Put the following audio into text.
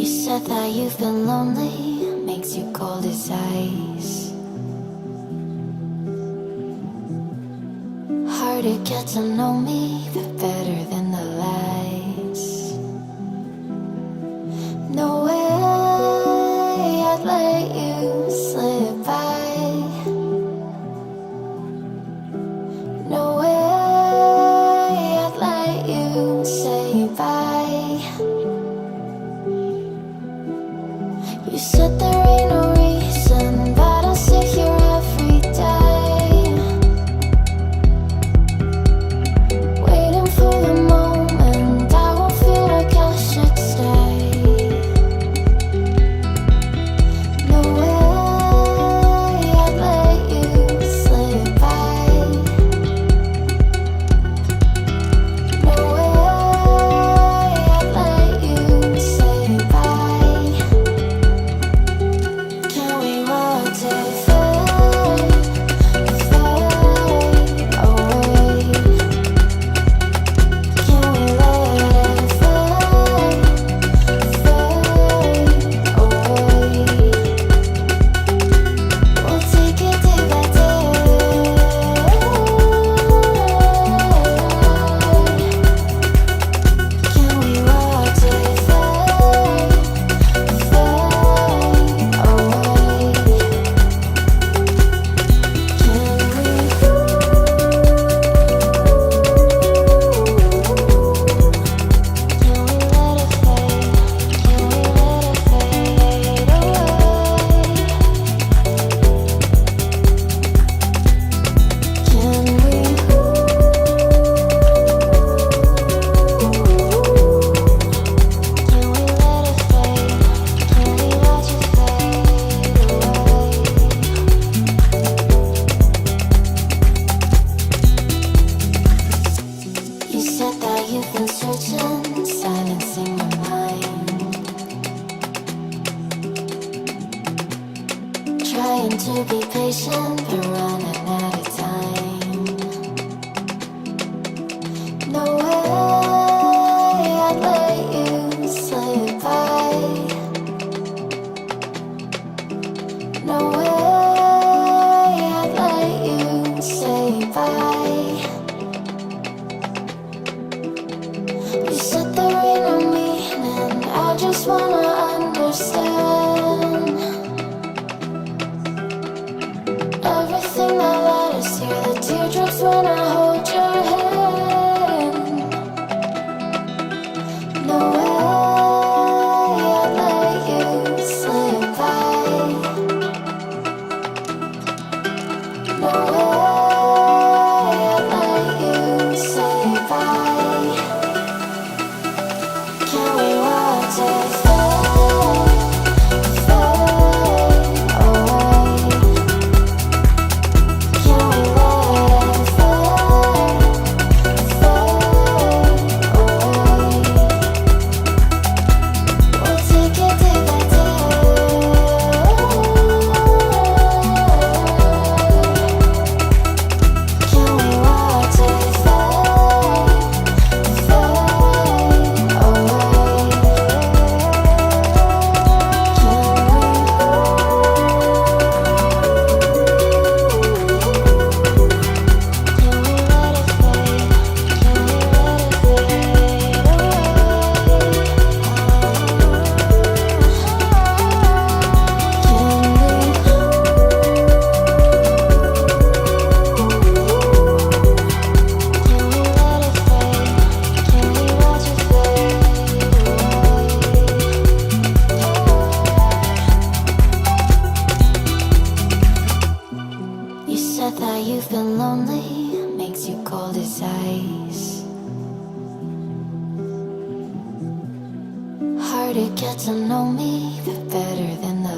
said that you've been lonely, makes you cold as ice. Hard to get to know me, but better than the lies. No way I'd let you slip by. No way I'd let you say bye. You said there ain't no reason, but I'll sit here every day, waiting for the moment I won't feel like I should stay. No way I'd let you slip by. No way I'd let you say bye. Can we watch it fade, fade away? Can we let it fade, fade away? We'll take it day by day. Can we watch it fade, fade away? You said that you've been searching, silencing your mind, trying to be patient, but running out of time. No way I'd let you slip by. No way I'd let you say bye. You said there ain't no meaning, I just wanna understand everything that led us here, the teardrops when I hold your hand. No way I'd let you slip by. No way I'd let you say bye. Can we watch it fade, fade away? Can we let it fade, fade away? We'll take it day by day. Can we watch it fade, fade away? You said that you've been lonely, makes you cold as ice. Hard to get to know me, but better than the